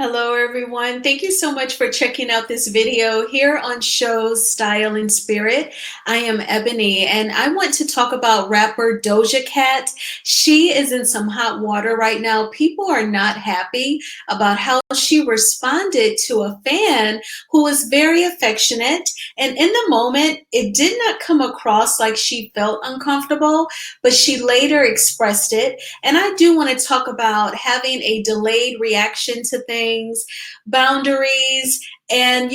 Hello, everyone. Thank you so much for checking out this video here on Shows Style and Spirit. I am Ebony, and I want to talk about rapper Doja Cat. She is in some hot water right now. People are not happy about how she responded to a fan who was very affectionate. And in the moment, it did not come across like she felt uncomfortable, but she later expressed it. And I do want to talk about having a delayed reaction to things, boundaries, and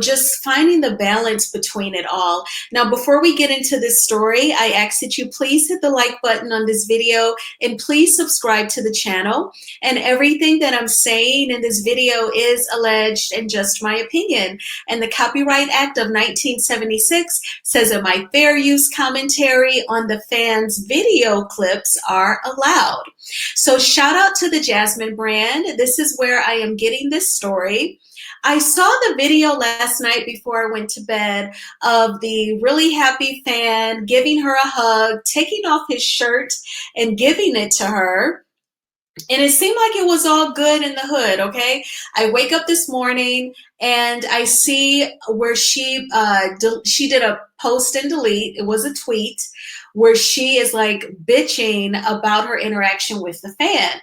just finding the balance between it all. Now, before we get into this story, I ask that you please hit the like button on this video and please subscribe to the channel. And everything that I'm saying in this video is alleged and just my opinion. And the Copyright Act of 1976 says that my fair use commentary on the fans' video clips are allowed. So shout out to the Jasmine brand. This is where I am getting this story. I saw the video last night before I went to bed of the really happy fan giving her a hug, taking off his shirt and giving it to her. And it seemed like it was all good in the hood, okay? I wake up this morning and I see where she did a post and delete. It was a tweet where she is like bitching about her interaction with the fan.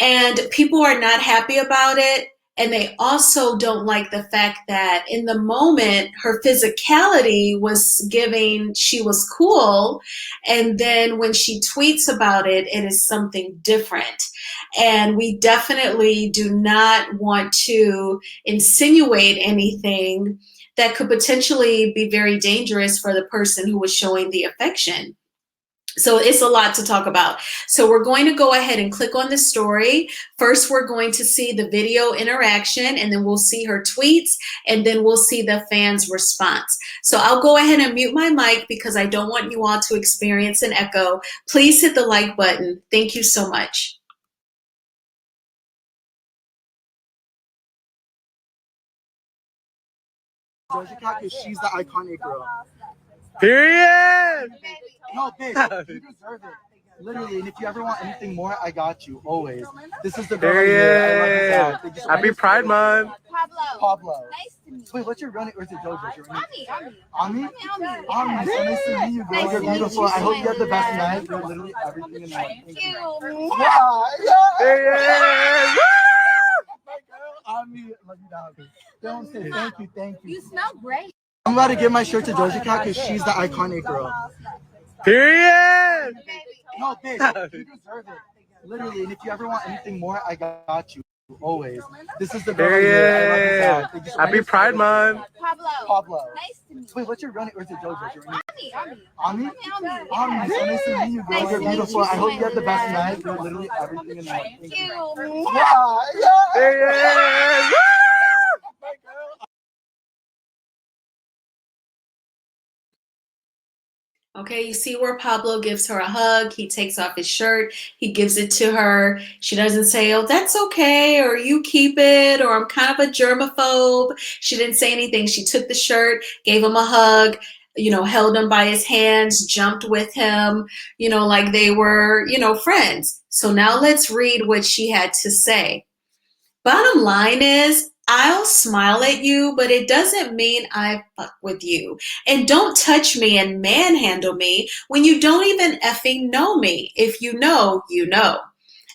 And people are not happy about it. And they also don't like the fact that in the moment, her physicality was giving she was cool. And then when she tweets about it, it is something different. And we definitely do not want to insinuate anything that could potentially be very dangerous for the person who was showing the affection. So it's a lot to talk about. So we're going to go ahead and click on the story. First, we're going to see the video interaction, and then we'll see her tweets, and then we'll see the fans' response. So I'll go ahead and mute my mic because I don't want you all to experience an echo. Please hit the like button. Thank you so much. Doja Cat because she's the iconic girl. Period. No, bitch, you deserve it. Literally, and if you ever want anything more, I got you, always. This is the girl right here. I love you, Dad. Thank you so Happy much. Pride Month. Pablo. Nice to meet you. Wait, what's your real name? Or is it Doja? Ami. Ami? Ami. Ami, so nice to meet you, girl. Nice You're to meet beautiful. you, I hope you have the best my night. You're literally everything in life. Thank you. Yeah, yeah. Period. Ami, love you, Dad. Don't say thank you, thank you. You smell great. I'm about to give my shirt to Doja Cat because she's the iconic girl. Period. No, bitch, you deserve it. Literally, and if you ever want anything more, I got you, always. This is the girl right here. I love you, Dad. Thank you so Happy much. Pride Month. Pablo. Nice to meet you. Wait, what's your real name? Or is it Doja? Ami. Ami? Ami, so nice to meet you, girl. Nice You're to meet beautiful. you, I hope you have the best my night. You're literally everything in life. Thank you. Yeah, yeah. Period. Okay, you see where Pablo gives her a hug. He takes off his shirt. He gives it to her. She doesn't say, oh, that's okay, or you keep it, or I'm kind of a germaphobe. She didn't say anything. She took the shirt, gave him a hug, held him by his hands, jumped with him, like they were, friends. So now let's read what she had to say. Bottom line is, I'll smile at you, but it doesn't mean I fuck with you. And don't touch me and manhandle me when you don't even effing know me. If you know, you know.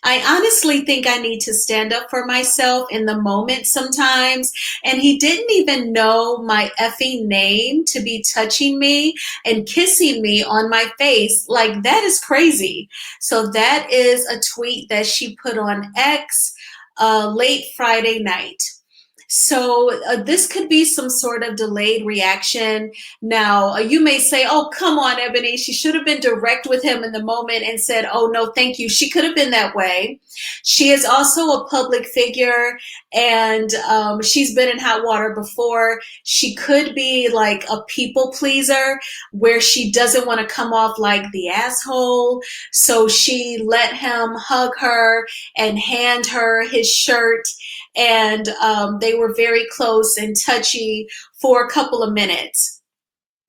I honestly think I need to stand up for myself in the moment sometimes. And he didn't even know my effing name to be touching me and kissing me on my face. Like, that is crazy. So that is a tweet that she put on X late Friday night. So this could be some sort of delayed reaction. Now, you may say, oh, come on, Ebony. She should have been direct with him in the moment and said, oh, no, thank you. She could have been that way. She is also a public figure, and she's been in hot water before. She could be like a people pleaser where she doesn't want to come off like the asshole. So she let him hug her and hand her his shirt, and they were very close and touchy for a couple of minutes.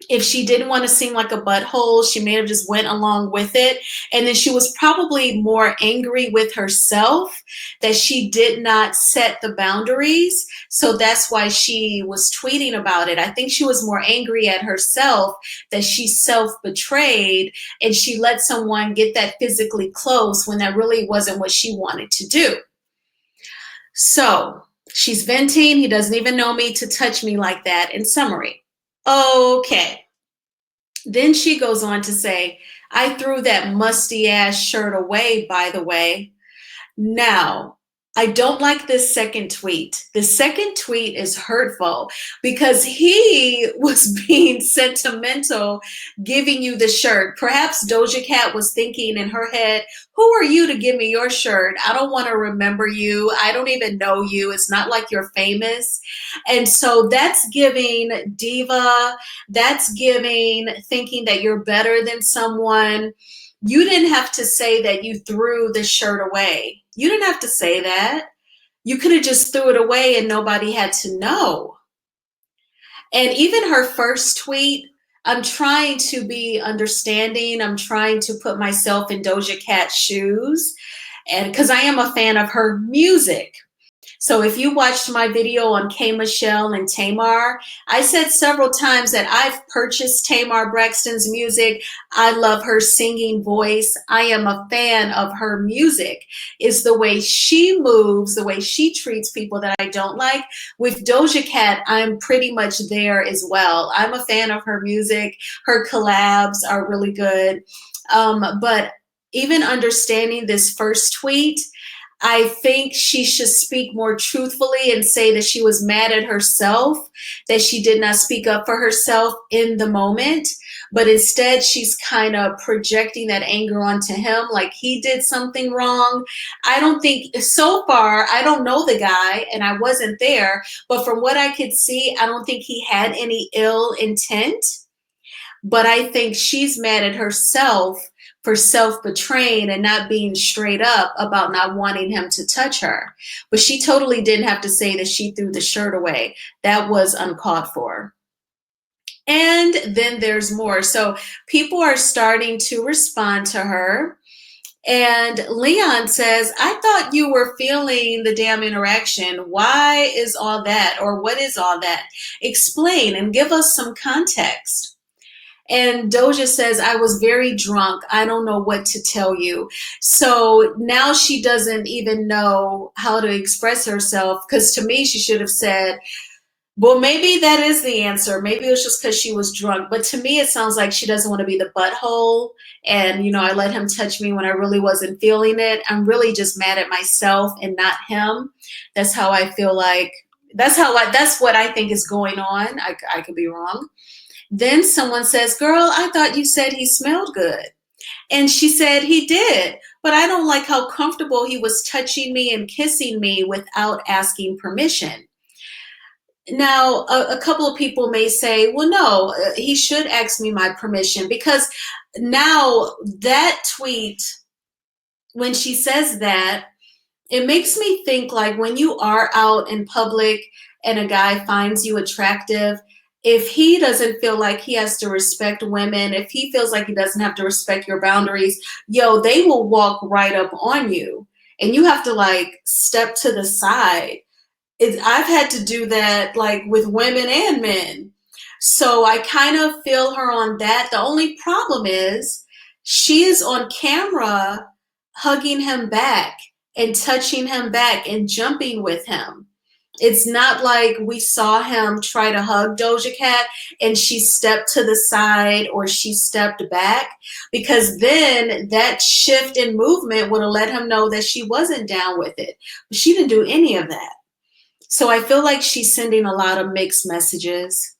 If she didn't want to seem like a butthole, she may have just went along with it. And then she was probably more angry with herself that she did not set the boundaries. So that's why she was tweeting about it. I think she was more angry at herself that she self betrayed and she let someone get that physically close when that really wasn't what she wanted to do. So she's venting. He doesn't even know me to touch me like that. In summary, okay. Then she goes on to say, I threw that musty ass shirt away, by the way. Now, I don't like this second tweet. The second tweet is hurtful because he was being sentimental, giving you the shirt. Perhaps Doja Cat was thinking in her head, who are you to give me your shirt? I don't want to remember you. I don't even know you. It's not like you're famous. And so that's giving diva, that's giving thinking that you're better than someone. You didn't have to say that you threw the shirt away. You didn't have to say that. You could have just threw it away and nobody had to know. And even her first tweet, I'm trying to be understanding. I'm trying to put myself in Doja Cat's shoes. And because I am a fan of her music. So if you watched my video on K. Michelle and Tamar, I said several times that I've purchased Tamar Braxton's music. I love her singing voice. I am a fan of her music. It's the way she moves, the way she treats people that I don't like. With Doja Cat, I'm pretty much there as well. I'm a fan of her music. Her collabs are really good. But even understanding this first tweet, I think she should speak more truthfully and say that she was mad at herself, that she did not speak up for herself in the moment, but instead she's kind of projecting that anger onto him like he did something wrong. I don't think, so far, I don't know the guy and I wasn't there, but from what I could see, I don't think he had any ill intent. But I think she's mad at herself for self-betraying and not being straight up about not wanting him to touch her. But she totally didn't have to say that she threw the shirt away. That was uncalled for. And then there's more. So people are starting to respond to her. And Leon says, I thought you were feeling the damn interaction. Why is all that? Or what is all that? Explain and give us some context. And Doja says, I was very drunk. I don't know what to tell you. So now she doesn't even know how to express herself. Because to me, she should have said, well, maybe that is the answer. Maybe it was just because she was drunk. But to me, it sounds like she doesn't want to be the butthole. And, I let him touch me when I really wasn't feeling it. I'm really just mad at myself and not him. That's how I feel like. That's what I think is going on. I could be wrong. Then someone says, girl, I thought you said he smelled good. And she said he did, but I don't like how comfortable he was touching me and kissing me without asking permission. Now, a couple of people may say, well, no, he should ask me my permission, because now that tweet, when she says that, it makes me think like when you are out in public and a guy finds you attractive, if he doesn't feel like he has to respect women, if he feels like he doesn't have to respect your boundaries, they will walk right up on you. And you have to like step to the side. I've had to do that like with women and men. So I kind of feel her on that. The only problem is she is on camera hugging him back and touching him back and jumping with him. It's not like we saw him try to hug Doja Cat and she stepped to the side or she stepped back, because then that shift in movement would have let him know that she wasn't down with it. But she didn't do any of that. So I feel like she's sending a lot of mixed messages.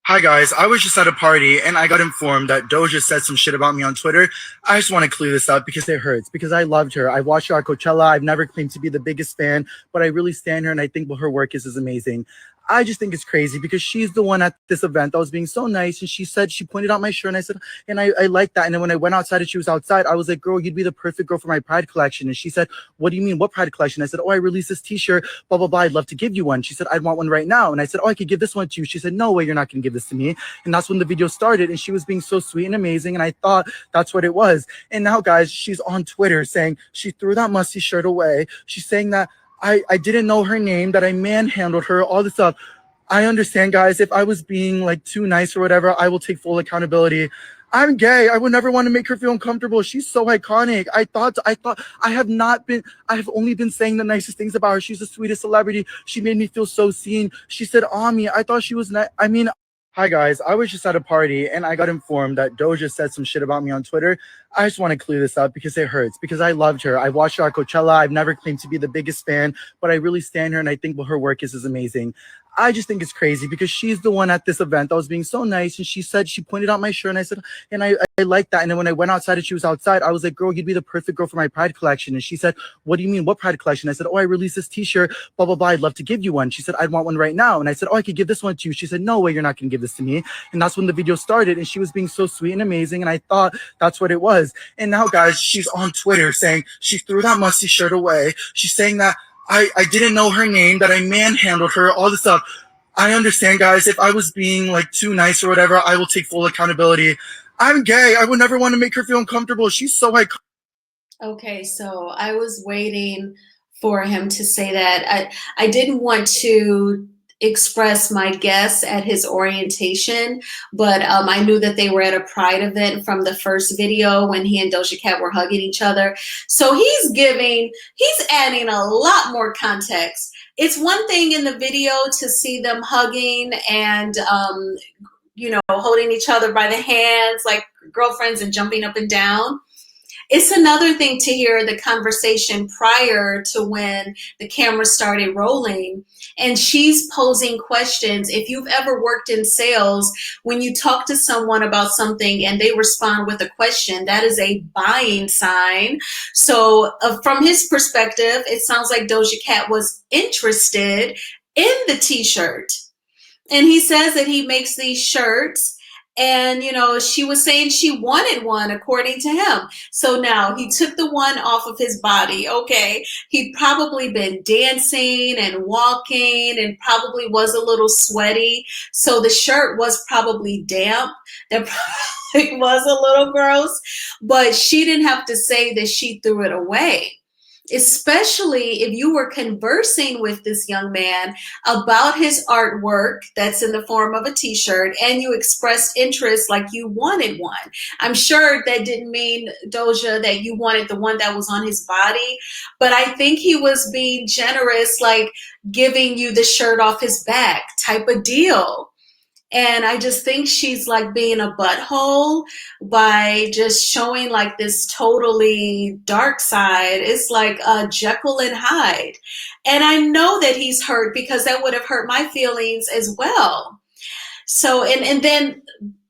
Hi guys, I was just at a party and I got informed that Doja said some shit about me on Twitter. I just want to clear this up because it hurts, because I loved her. I watched her at Coachella. I've never claimed to be the biggest fan, but I really stand her and I think what her work is amazing. I just think it's crazy because she's the one at this event that was being so nice, and she said, she pointed out my shirt, and I said, and I like that. And then when I went outside and she was outside, I was like, girl, you'd be the perfect girl for my Pride collection. And she said, what do you mean, what Pride collection? I said, oh, I released this t-shirt, blah blah blah, I'd love to give you one. She said, I'd want one right now. And I said, oh, I could give this one to you. She said, no way, you're not gonna give this to me. And that's when the video started, and she was being so sweet and amazing, and I thought that's what it was. And now, guys, she's on Twitter saying she threw that musty shirt away. She's saying that I didn't know her name, that I manhandled her, all this stuff. I understand, guys, if I was being like too nice or whatever, I will take full accountability. I'm gay. I would never want to make her feel uncomfortable. She's so iconic. I have only been saying the nicest things about her. She's the sweetest celebrity. She made me feel so seen. She said, Ami, I thought she was nice. I mean, hi guys, I was just at a party and I got informed that Doja said some shit about me on Twitter. I just want to clear this up because it hurts, because I loved her. I watched her at Coachella. I've never claimed to be the biggest fan, but I really stand her and I think what her work is amazing. I just think it's crazy because she's the one at this event that was being so nice, and she said, she pointed out my shirt, and I said, and I like that. And then when I went outside and she was outside, I was like, girl, you'd be the perfect girl for my Pride collection. And she said, what do you mean, what Pride collection? I said, oh, I released this t-shirt, blah blah blah, I'd love to give you one. She said, I'd want one right now. And I said, oh, I could give this one to you. She said, no way, you're not gonna give this to me. And that's when the video started, and she was being so sweet and amazing, and I thought that's what it was. And now, guys, she's on Twitter saying she threw that musty shirt away. She's saying that I didn't know her name, that I manhandled her, all this stuff. I understand, guys, if I was being like too nice or whatever, I will take full accountability. I'm gay. I would never want to make her feel uncomfortable. She's so iconic. Okay, so I was waiting for him to say that. I didn't want to express my guess at his orientation, but I knew that they were at a Pride event from the first video when he and Doja Cat were hugging each other. So he's adding a lot more context. It's one thing in the video to see them hugging and holding each other by the hands like girlfriends and jumping up and down. It's another thing to hear the conversation prior to when the camera started rolling, and she's posing questions. If you've ever worked in sales, when you talk to someone about something and they respond with a question, that is a buying sign. So from his perspective, it sounds like Doja Cat was interested in the t-shirt. And he says that he makes these shirts, and she was saying she wanted one according to him. So now he took the one off of his body. Okay, he'd probably been dancing and walking and probably was a little sweaty, so the shirt was probably damp. That probably was a little gross, but she didn't have to say that she threw it away. Especially if you were conversing with this young man about his artwork that's in the form of a t-shirt, and you expressed interest like you wanted one. I'm sure that didn't mean, Doja, that you wanted the one that was on his body, but I think he was being generous, like giving you the shirt off his back type of deal. And I just think she's like being a butthole by just showing like this totally dark side. It's like Jekyll and Hyde. And I know that he's hurt because that would have hurt my feelings as well. So, and then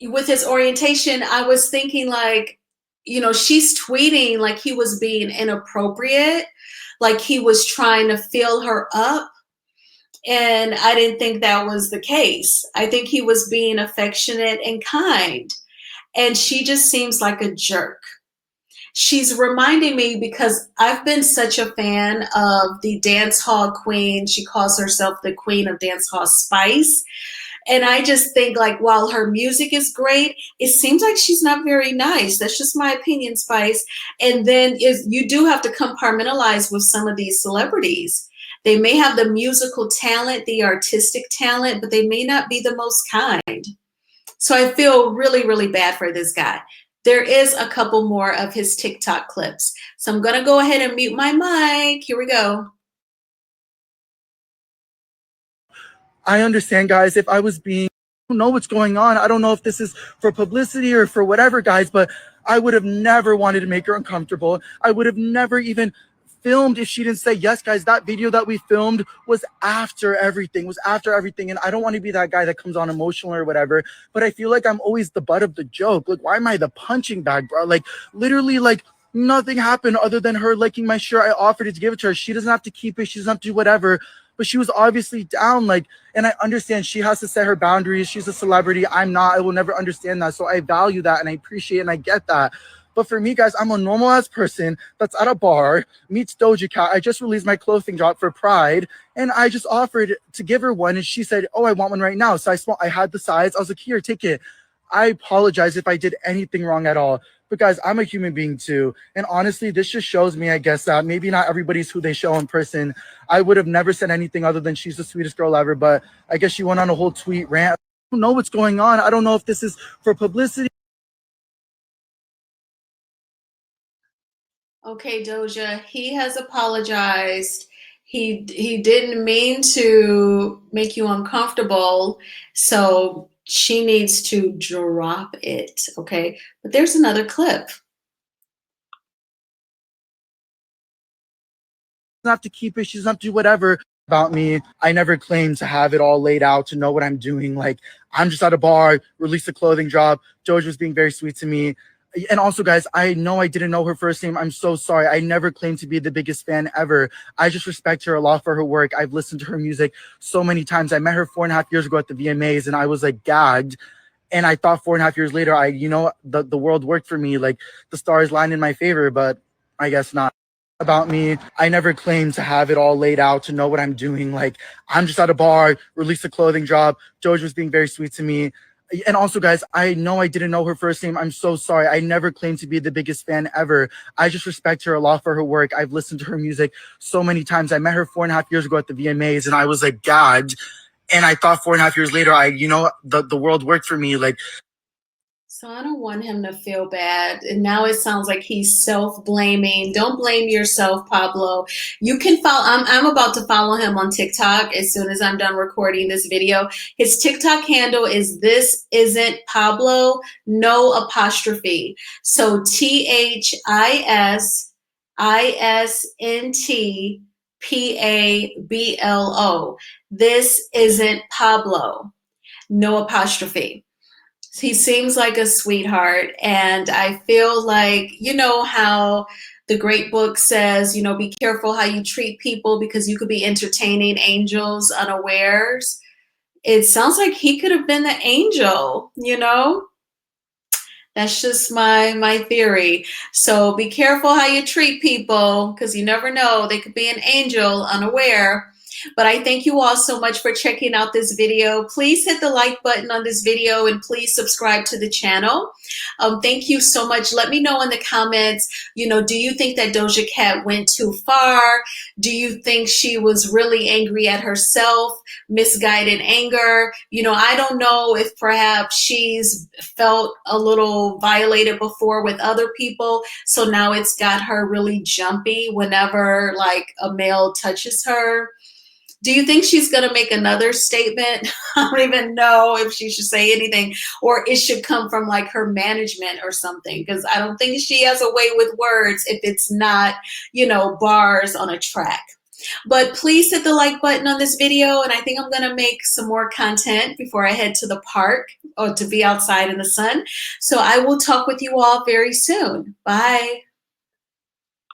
with his orientation, I was thinking like, she's tweeting like he was being inappropriate, like he was trying to fill her up. And I didn't think that was the case. I think he was being affectionate and kind. And she just seems like a jerk. She's reminding me, because I've been such a fan of the dance hall queen. She calls herself the queen of dance hall spice. And I just think like, while her music is great, it seems like she's not very nice. That's just my opinion, Spice. And then you do have to compartmentalize with some of these celebrities. They may have the musical talent, the artistic talent, but they may not be the most kind. So I feel really, really bad for this guy. There is a couple more of his TikTok clips. So I'm going to go ahead and mute my mic. Here we go. I understand, guys, if I was being, I don't know what's going on. I don't know if this is for publicity or for whatever, guys, but I would have never wanted to make her uncomfortable. I would have never even filmed if she didn't say yes. Guys, that video that we filmed was after everything, and I don't want to be that guy that comes on emotional or whatever, but I feel like I'm always the butt of the joke. Like, why am I the punching bag, bro? Like, literally, like, nothing happened other than her liking my shirt. I offered it to give it to her. She doesn't have to keep it. She doesn't have to do whatever. but she was obviously down. Like, and I understand she has to set her boundaries. She's a celebrity. I'm not. I will never understand that. So I value that and I appreciate and I get that. But for me, guys, I'm a normal ass person that's at a bar, meets Doja Cat. I just released my clothing drop for Pride, and I just offered to give her one, and she said, "Oh, I want one right now." So I had the size. I was like, "Here, take it." I apologize if I did anything wrong at all. But guys, I'm a human being too. And honestly, this just shows me, I guess, that maybe not everybody's who they show in person. I would have never said anything other than she's the sweetest girl ever. But I guess she went on a whole tweet rant. I don't know what's going on. I don't know if this is for publicity. Okay, Doja, he has apologized. He didn't mean to make you uncomfortable, so she needs to drop it, okay? But there's another clip. Doesn't have to keep it. She doesn't have to do whatever about me. I never claimed to have it all laid out, to know what I'm doing. Like, I'm just at a bar, released a clothing drop. George was being very sweet to me. And also, guys, I know I didn't know her first name. I'm so sorry. I never claimed to be the biggest fan ever. I just respect her a lot for her work. I've listened to her music so many times. I met her 4.5 years ago at the VMAs, and I was like gagged. And I thought 4.5 years later, the world worked for me. Like, the stars lined in my favor, but I guess not. About me, I never claimed to have it all laid out, to know what I'm doing. Like, I'm just at a bar, released a clothing drop. George was being very sweet to me. And also, guys, I know I didn't know her first name. I'm so sorry. I never claimed to be the biggest fan ever. I just respect her a lot for her work. I've listened to her music so many times. I met her 4.5 years ago at the VMAs, and I was like gagged. And I thought 4.5 years later, the world worked for me. Like, So I don't want him to feel bad. And now it sounds like he's self-blaming. Don't blame yourself, Pablo. You can follow, I'm about to follow him on TikTok as soon as I'm done recording this video. His TikTok handle is This Isn't Pablo, no apostrophe. So ThisIsntPablo. This isn't Pablo, no apostrophe. He seems like a sweetheart, and I feel like, you know how the great book says, be careful how you treat people because you could be entertaining angels unawares. It sounds like he could have been the angel. That's just my theory. So be careful how you treat people because you never know, they could be an angel unaware. But I thank you all so much for checking out this video. Please hit the like button on this video and please subscribe to the channel. Thank you so much. Let me know in the comments, do you think that Doja Cat went too far? Do you think she was really angry at herself, misguided anger? I don't know if perhaps she's felt a little violated before with other people. So now it's got her really jumpy whenever like a male touches her. Do you think she's going to make another statement? I don't even know if she should say anything, or it should come from like her management or something, because I don't think she has a way with words if it's not, bars on a track. But please hit the like button on this video, and I think I'm going to make some more content before I head to the park or to be outside in the sun. So I will talk with you all very soon. Bye.